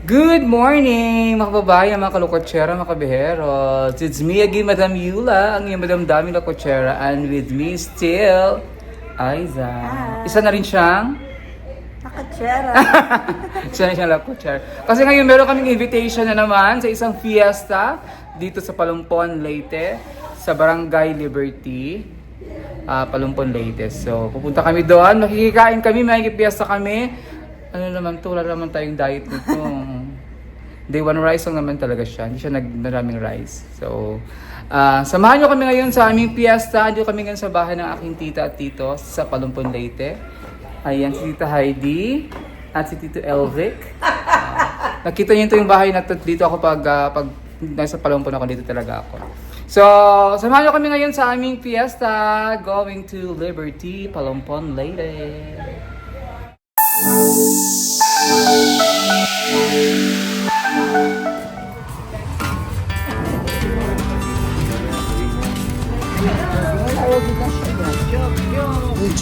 Good morning, mga kababayan, mga kalukotsera, mga kabeheros. It's me again, Madam Yula, ang iyong Madam Dami Lukotsera, and with me still, Aiza. Isa na rin siyang Nakatsera. Isa na siyang Lukotsera. Kasi ngayon meron kaming invitation na naman sa isang fiesta dito sa Palumpon, Leyte, sa Barangay Liberty, Palumpon, Leyte. So, pupunta kami doon, makikikain kami, makikipiesta kami. Ano naman to, wala naman tayong diet nito. Day one rice lang naman talaga siya. Hindi siya maraming rice. So, samahan nyo kami ngayon sa aming piyesta. Dito kami ngayon sa bahay ng aking tita at tito sa Palumpon, Leyte. Ayan, si Tita Heidi at si Tito Elvic. Nakita niyo ito yung bahay na dito ako pag nasa Palumpon ako, dito talaga ako. So, samahan nyo kami ngayon sa aming piyesta. Going to Liberty, Palumpon, Leyte.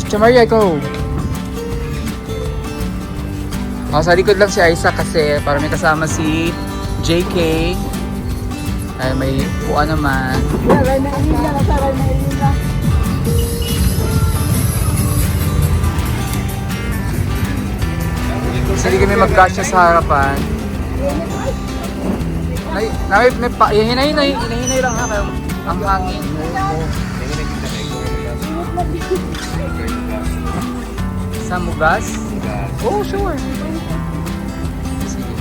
Chamaria, ikaw. Sa likod lang si Isaac kasi para may kasama si JK. Ay, may kuha naman. So, hindi kami magkasya sa harapan. Hinay lang ha kayo. Ang hangin. Sa mugas? Oh, sure. Sige.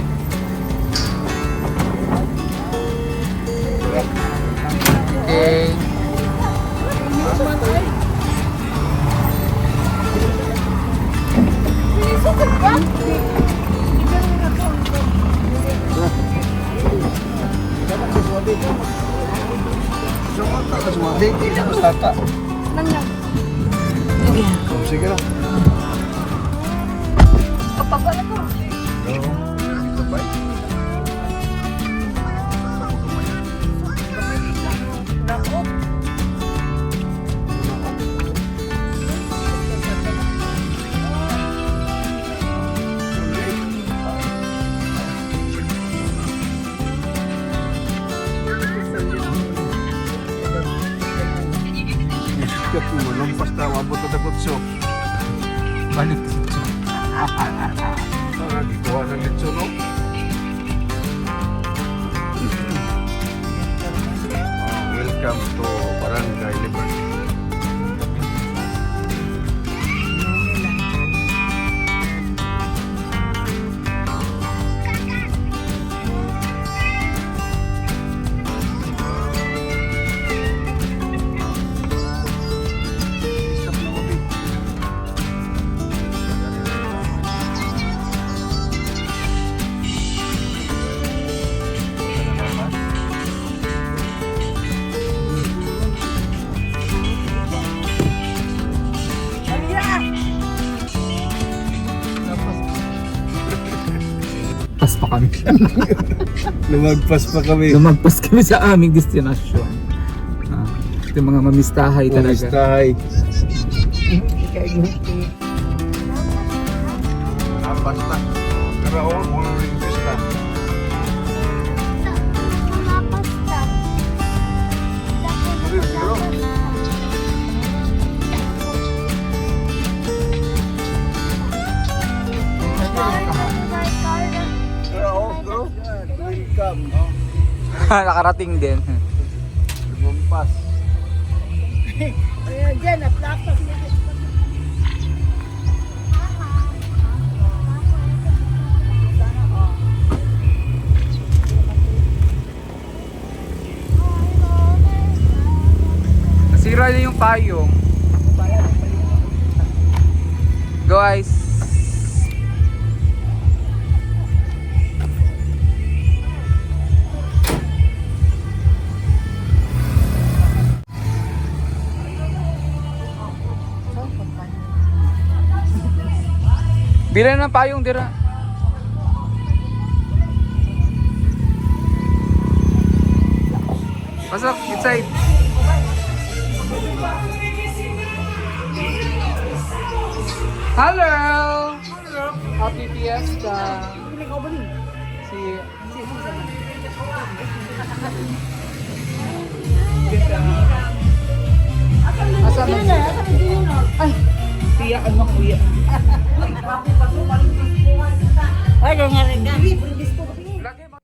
Okay. Sige lang. Kapag wala ko. Lumpas na, wabot na takotso. Balik. Nagikuha ng litso, no? Welcome to Barangay Liberty. Pas pa kami. Lumagpas pa kami. Lumagpas kami sa aming destinasyon. Ito yung mga mamistahay talaga. Pumistahay. Basta. Pero all ring pista. Welcome. Nakarating din. Lumampas. Ayan dyan, at-laptop na. Nasira na yung payong. Go guys. Bilan ng payong dira. Pasok inside. Hello. Happy Fiesta. Si Asa mo? Ay, tiyak ano kuya. Ay, nga rin ka. Lagi mo.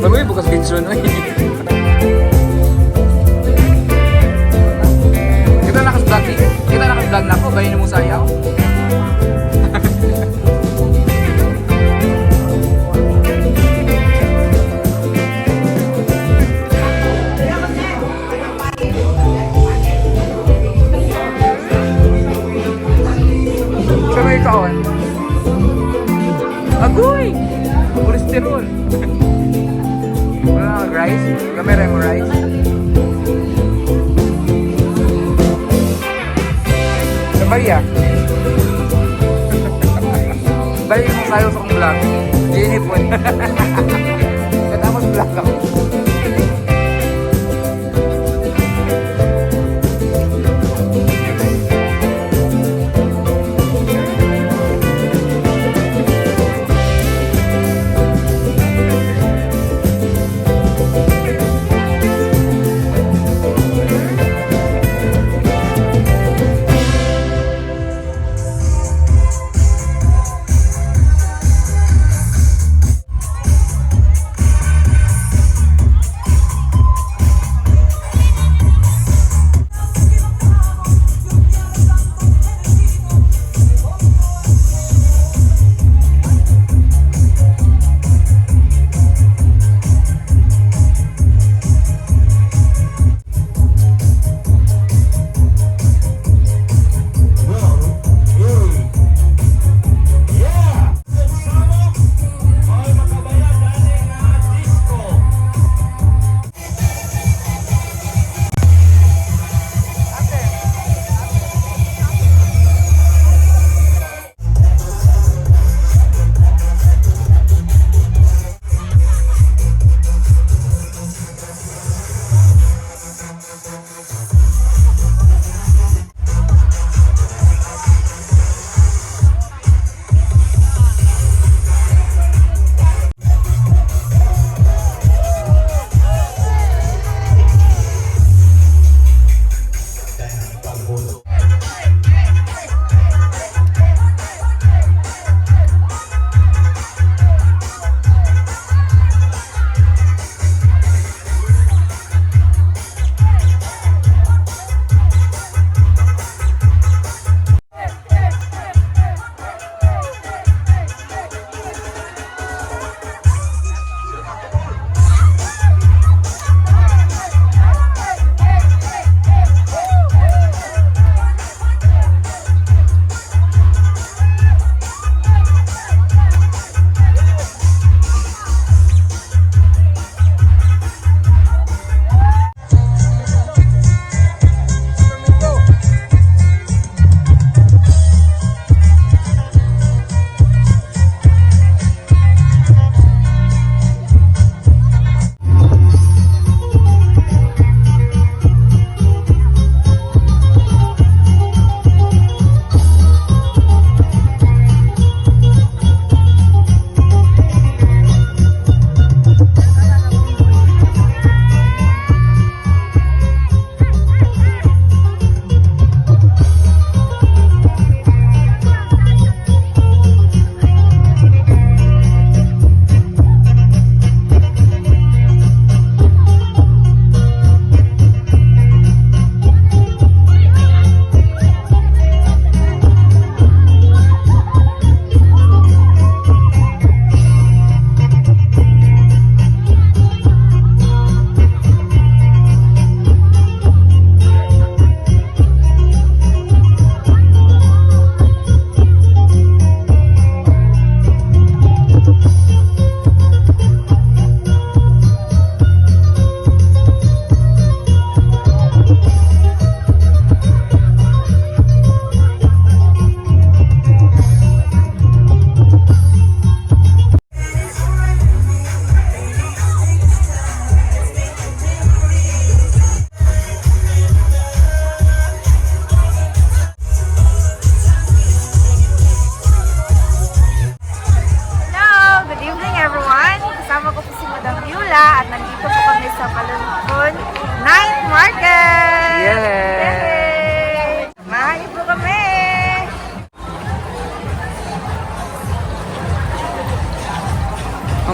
Maluwi bukas gensyon ay. Kita nakas-vlog ni. Kita nakas-vlog na ako, bayin mo sayaw. Sa may kaon. Agoy! Kolesterol. Wala kang rice? Kamera mo rice? Sabay ah. Balik mo kayo sa kong vlog. Hindi po. Katapos vlog ako.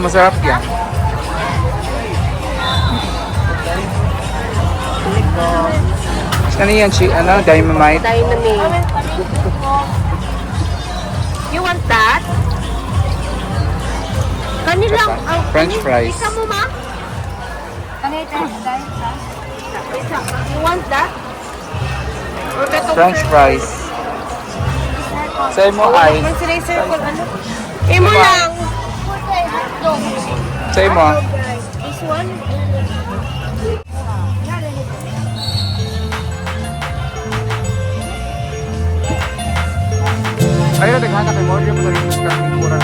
masarap yan. Ano yan? Ano? Dynamite? Dynamite. You want that? Kanilang, French fries. Isa mo, ma? You want that? Or katong French fries. Sa'yo mo ay. circle, ano? Imo lang. Sa'yo mo. This one? Ayun, naghahanap kay Morio mo sa rin yung pintura.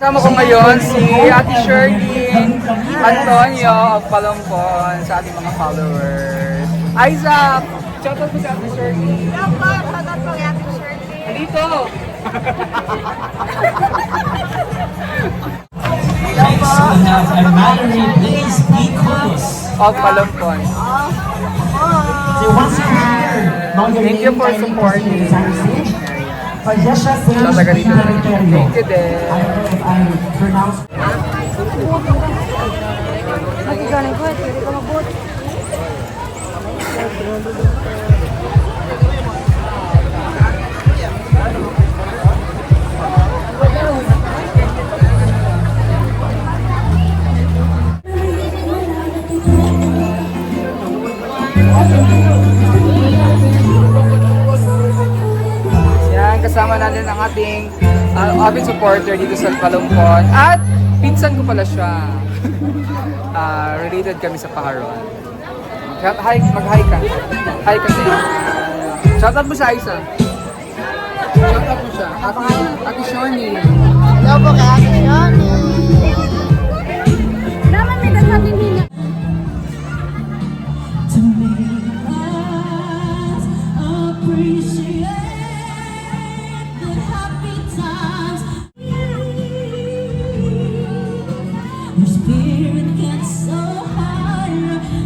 Kasama ko ngayon si Ate Shirley Antonio of Palompon sa ating mga followers. Isaac! Shoutout mo si Ate Shirley. Shoutout po kay Ate Shirley. Halito! Next, we have Mallory Blaze B. Coles. Of Palompon. So once you're here, know your Thank you name, for kindly supporting. proceed to the center stage. For just a page, Sa taga dito na rin. Ontario. Thank you din. I don't know if I pronounce Magigaling ko, pwede ka mag-boot. Yan, kasama natin ang ating avid supporter dito sa Palompon. At pinsan ko pala siya. Related kami sa Paharon. Hi, mag-hi ka. Hi kasi. Shoutout mo sa Isa. Shoutout mo siya. Ate Shorny. Hello po kay Ate Shirley. Naman may nasabi nila. To make us appreciate the happy times. Your spirit gets so high.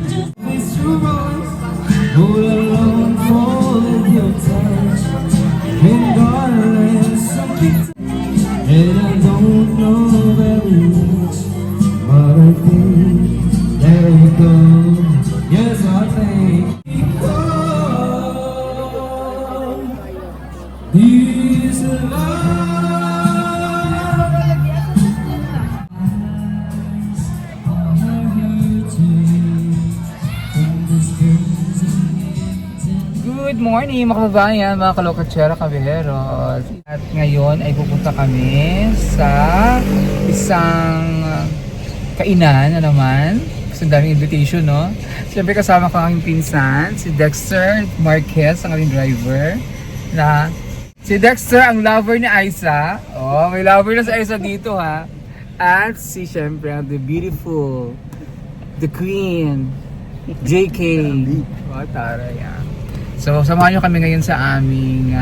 Just face your eyes. All alone for your touch. And darling, something. And I don't know very much, but I think there you go. Yes, I think this love are hurting from this crazy intent. Good morning mga kababayan, mga kalokatsera, kabiheros. At ngayon ay pupunta kami sa isang kainan na naman. Kasi ang daming invitation, no? Siyempre kasama ko ang aking pinsan, si Dexter Marquez, ang aking driver. Na si Dexter ang lover ni Aiza. Oh, may lover na si Aiza dito, ha? At si siyempre ang the beautiful, the queen, JK. Oh, tara yan. So, samahan nyo kami ngayon sa aming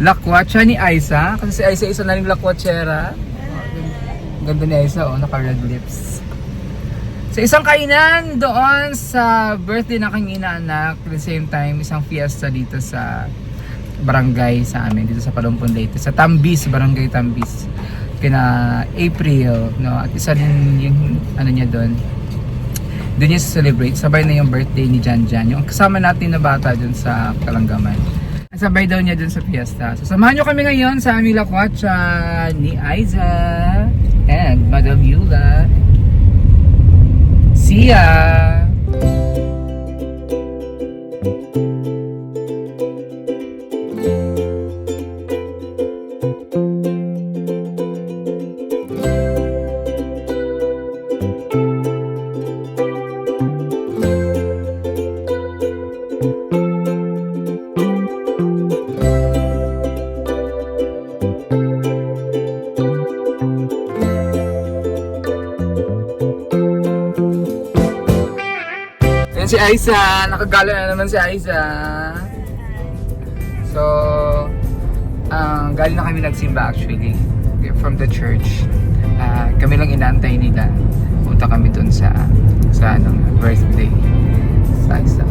lakwatsa ni Aiza. Kasi si Aiza isa na rin lakwatsera. Ganda ni Aiza, oh, naka-red lips. Sa isang kainan doon sa birthday ng kanyang inaanak, at the same time, isang fiesta dito sa barangay sa amin, dito sa Palompon, Leyte. Sa Tambis, barangay Tambis. Kina April, no? At isa din yung ano niya doon. Doon niya celebrate. Sabay na yung birthday ni Jan Jan. Yung kasama natin na bata doon sa Kalanggaman. Sabay daw niya doon sa fiesta. So samahan nyo kami ngayon sa aming lakwatsa ni Aiza and Madam Yula. See ya! Ayan si Aiza, nakagala na naman si Aiza. So, galing na kami nagsimba actually from the church. Kami lang inantay nila. Punta kami dun sa birthday sa Aiza.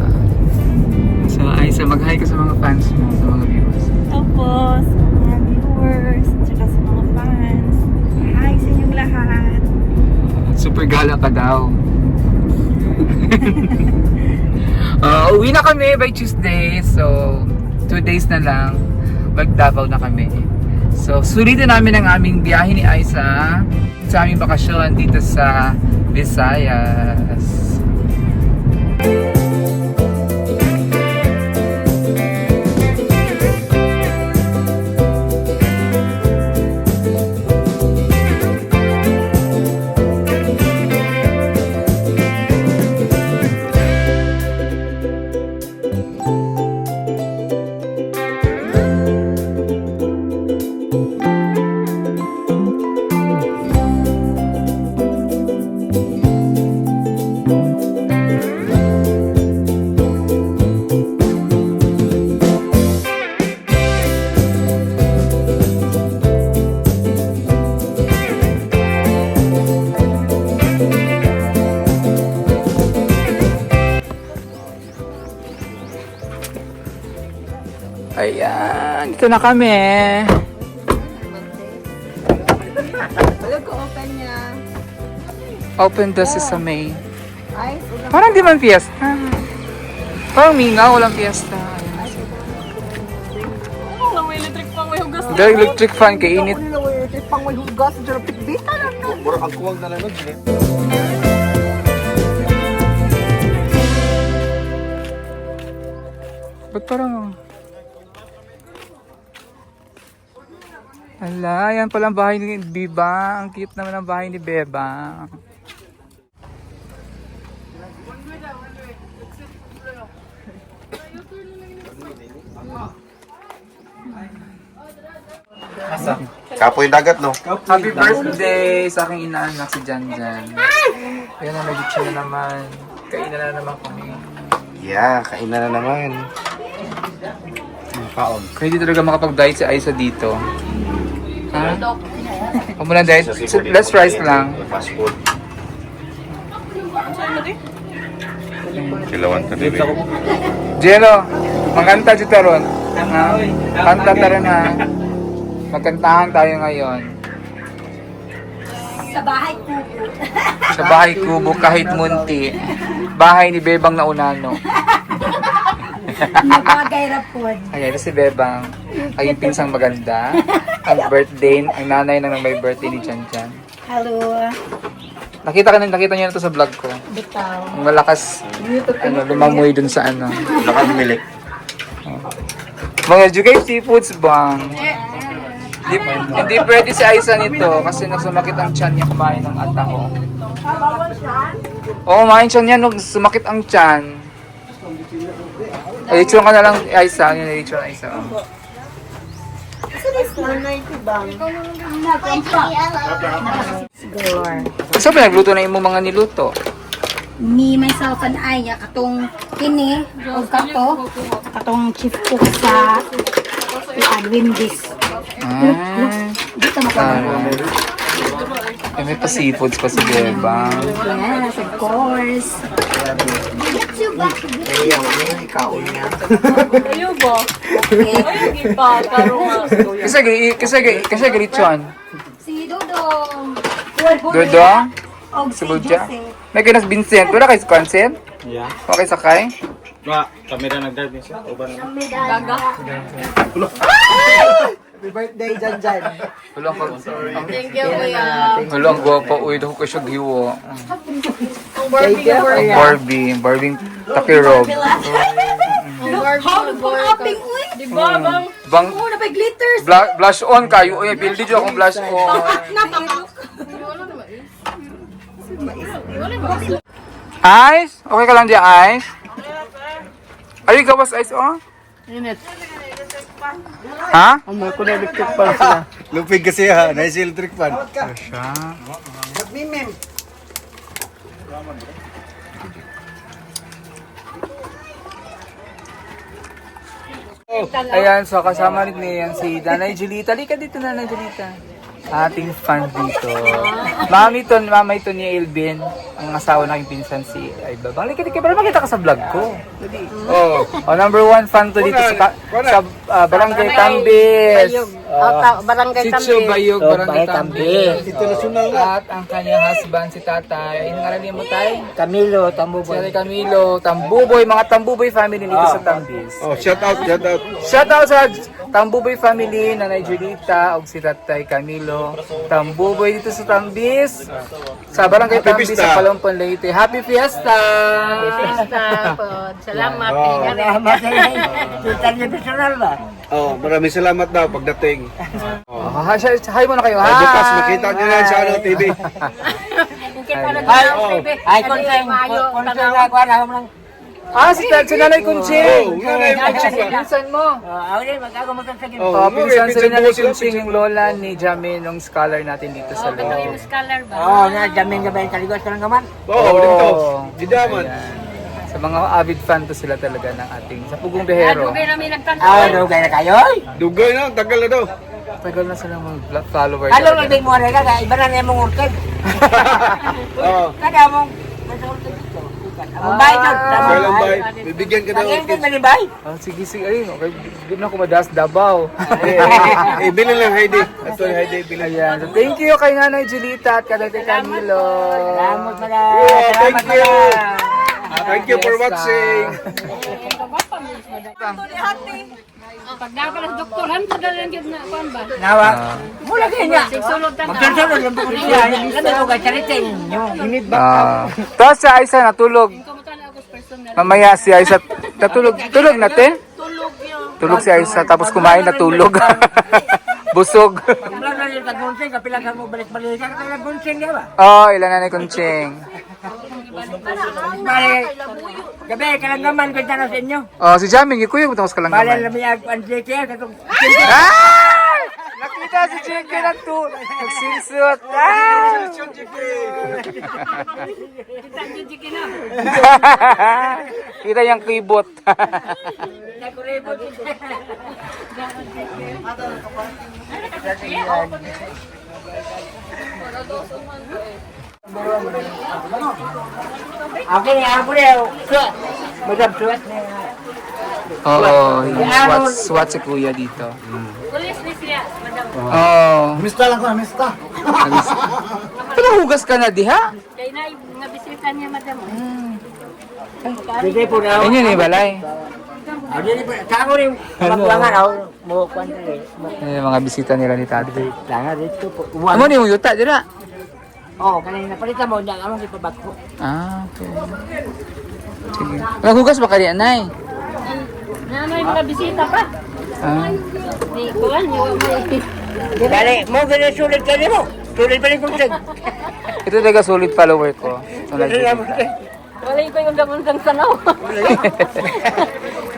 So Aiza, mag-hi ka sa mga fans mo, sa mga viewers. Hello po sa mga viewers, tsaka sa mga fans. Hi sa inyong lahat. Super gala ka daw. Uwi na kami by Tuesday. So, 2 days na lang. Mag-Davao na kami. So, sulitin namin ang aming biyahe ni Aiza sa aming bakasyon dito sa Visayas. Dito na kami. Wala ko open niya. Open the sesame. Ay, Parang di man fiesta. Parang mingaw, walang fiesta. Hindi, electric fan, kainit. pang may hugas, dyan pitbita lang no. Mura ang kuwag na lang nun. Ba't parang... Ala, yan pala ang bahay ni Biba. Ang cute naman ang bahay ni Beba. Kapoy dagat, no? Happy birthday sa aking inaanak si Janjan. Ayun na, may ditso na naman. Kainan na naman kami. Yeah, kainan na naman. Kaon. Kaya di talaga makapag-diet si Aisa dito. Ha? Huwag mo na diet. Let's rice lang. Fast food. Kilawan ka din. Jeno, magkanta dito ron. Ha? Kanta tayo na. Magkantahan tayo ngayon. Sa bahay ko. Sa bahay kubo kahit munti. Bahay ni Bebang Naunano. Nabagay na po. Ayan, ito si Bebang. Ay yung pinsang maganda. Ang birthday, ang nanay nang may birthday ni Chan Chan. Hello. Nakita niyo na to sa vlog ko. Bitaw. Ang malakas, lumamoy dun sa ano. Nakamilik. Mga Jugay Seafoods bang? Hindi pwede si Aisa nito kasi nagsumakit ang tiyan niya kumain ng ataho. Oo, kumain siya niya nung sumakit ang tiyan. Ay, itsura ka na lang, Aisa. Ano yung itsura, Aisa? Oh. So, pinagluto na yung mga niluto. Me, myself, and I, katong kini, o katong chief cook sa Wendy's. Dito mo May pa seafoods pa si Bebang. Yes, of course. Kasi galitsuan. Si Dodong. Dodong? Og Si si Budja? Jose. May kinas Vincent. Wala kayo sa Vincent? Yeah. Okay, sakay? Nga, kamera nag-drive siya. Uban na. Happy birthday, Janjan. Wala ko. Thank you, kuya. Wala, ang guwapa. Uy, daw ko siya giwo. Thank you. Ang Barbie Takirog. Aping, uy. Bang, Oh, napay glitters. blush on kayo. Uy, build dito akong blush on. Ice? Okay ka lang dyan, Ice? Ay, gawas Ice, oh? Init. Ha? May ko na electric pan sila. Lupig kasi ha, nice electric fan. Siya. Mimim. Ayan, so kasama rin niya si Nanay Julita. Halika dito, Nanay Julita. Ating fan dito. Mama ito ni Elvin, ang asawa ng aking pinsan si Aiba. Halika dito, para makita ka sa vlog ko. Oh, number one fan to dito sa Barangay Tambis. Barangay Sitio Bayog, Barangay Tambis. International na. At ang kanyang husband, si Tatay. Anong ngalan niya mo, Tay? Camilo, Si Tambuboy. Tatay Camilo, Tambuboy, mga Tambuboy family dito sa Tambis. Oh, shout out, shout out. Shout out sa Tambuboy family, Nanay Julita, og si Tatay Camilo. Tambuboy dito sa Tambis. Sa Barangay Happy Tambis Fiesta. sa Palampon, Leyte. Happy Fiesta! Salamat. Salamat sa inyo. Sultan niya personal ba? Oh, maraming salamat daw pagdating. Hi muna kayo, Ay, hi! bukas makita nyo yan sa ano, TV. Ay, konseng. Konseng ako na ako lang. Si Nanay Kunching! Oh, Nanay Kunching. Pinsan mo! Ako din, magkago magkasagin. Oh, Pinsan sila Nanay sila, Kunching, yung lola ni Jamin, yung scholar natin dito sa Leyte. Oo, jamin ka ba yung taligos ka lang kaman? Oh, dito. Didaman. Sa mga avid fan to sila talaga ng ating sa Pugong Behero. Dugay na kayo? Dugay na, tagal na daw. Tagal na silang mga follower. Ano lang din mo rin ka, iba na niya mong orkid. Oh. Kada mong, nasa orkid dito. Mumbai jud. Kailan ba? Bibigyan ka daw. Ang manibay. Oh, sige, sige. Ay, okay. Di na ako madalas Davao. Bili lang Heidi. Ito Heidi, bili. Ayan. So, thank you kay Nanay Julita at kay Tatay Camilo. Salamat pala. Yeah, thank Salamat you. pala. Thank you for watching. Pag dapat ang doktoran, padalan yun na, kuhan ba? Nawa. Mula kayo niya. Sigsulog na Magsunod lang po siya. Kami ko kay charitin nyo. Init ba? Tapos si Aisa natulog. Kamutan ako sa personal. Mamaya si Aisa natulog. Tulog natin? Tulog yun. Tulog si Aisa tapos kumain natulog. Busog. Wala na yung tagunsing. Kapilang ka mo balik-balik. Kaya tagunsing niya ba? Oh, ilan na ni Kunching. Bale. Gabi, kalanggaman ko dyan sa inyo. Oh, si Jaming, ikuyo tapos ka lang Bale, naman. lamiyag ang JK. Katong Ah! Nakita si Jake na to. Nagsinsut. Ah! Kita yung kibot. nakuripot. Okay, ako na yun. Madam suwat na yun. Oo, swat si kuya dito. Kulis ni siya, madam. Oo. Mista lang ko, mista. Pero hugas ka na diha? Kaya na, nga bisita niya, madam. Hindi po na. Ayun yun eh, balay. Hindi po. Kako rin. Magwangan ako. Mo kwanta rin. Ayun yung mga bisita nila ni tatay. Langan dito po. Ano ni yung yuta, dira? Oo, kanina palitan mo. Diyan among ipabag po. Ah, okay. Sige. Naghugas ba ka diyan, Nay? Nanay, mga bisita pa. Ah. Di, kuhan, yung may... Dali, mo ganun sulit ka rin mo. Sulit pa rin kung sag. Ito talaga solid follower ko. So, Wala ko yung gamundang sanaw.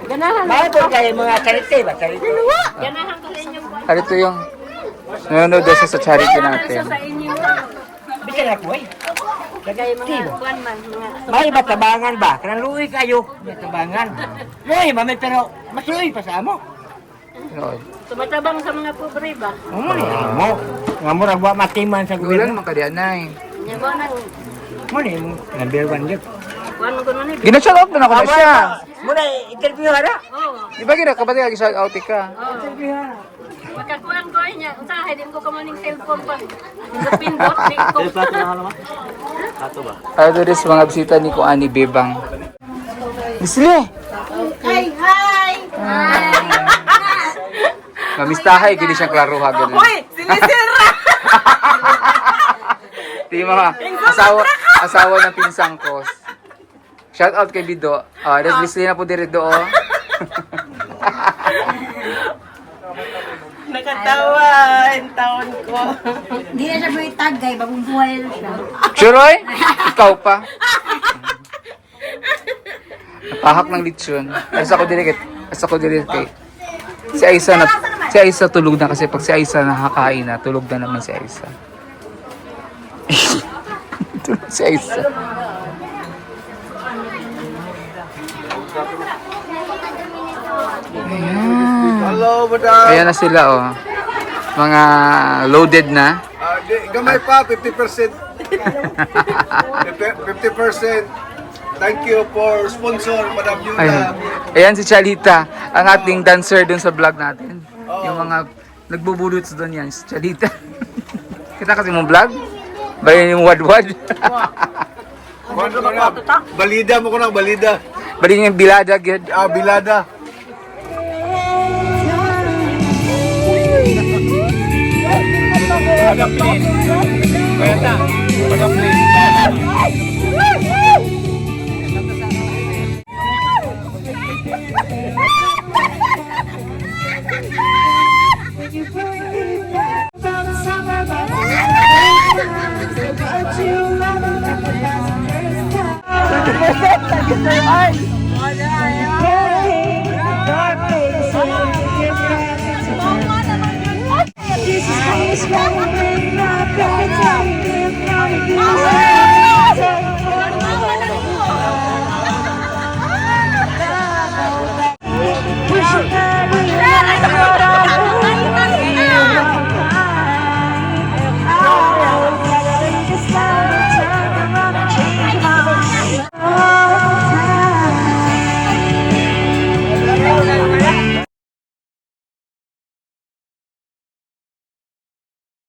Ganahan. Bakit po kayo mga charity ba? Charity. Ganahan ko sa inyong kuhan. Ito yung nanonood daw siya sa charity natin. Sa inyo. Bisa na po eh. Kagaya mga kuhan man. Mga... May ba tabangan ba? Kanang luwi kayo. May tabangan. Luwi ba? May pero mas luwi pa sa amo. Tumatabang sa mga pobre ba? Mo ni mo. Nga mo ragwa matiman sa Gulan gobyerno. naman ka diyan, Nay. Yan ba nang... Mo ni number 1 yun. Kuhan mo ko nun eh. Gina-shout out na ako na siya. Mo na interview hara. Oo. Di ba gina kapatid kag-shout out ka? Interview hara. Pagkakuhan ko niya, usahay din ko kamaning cellphone pa. Pindot, di ko. Ano rin sa mga bisita ni Kuani Bebang. Bisli! Hi! Hi! Mamistahay, gini siyang klaruha. Uy! Sinisira! Di mga asawa ng pinsang ko. Shout out kay Bido. That's Bisli na po diri do. Nakatawa ang taon ko. Hindi na siya may tagay, bagong buhay na siya. Churoy? Ikaw pa. Pahak ng lechon. Asa ko diri kay. Si Aisa tulog na kasi pag si Aisa nakakain na, tulog na naman si Aisa. Tulog si Aisa. Hello, madam. Ayan na sila oh. Mga loaded na. Gamay pa, 50%. 50%. Thank you for sponsor, Madam Yuna. Ayan. Ayan si Chalita, ang ating dancer dun sa vlog natin. Yung mga nagbubulots doon yan, si Chalita. Kita kasi mong vlog? Ba yun yung wad-wad? Balida mo ko na, balida. Bali yung bilada, gid. Bilada. Ay!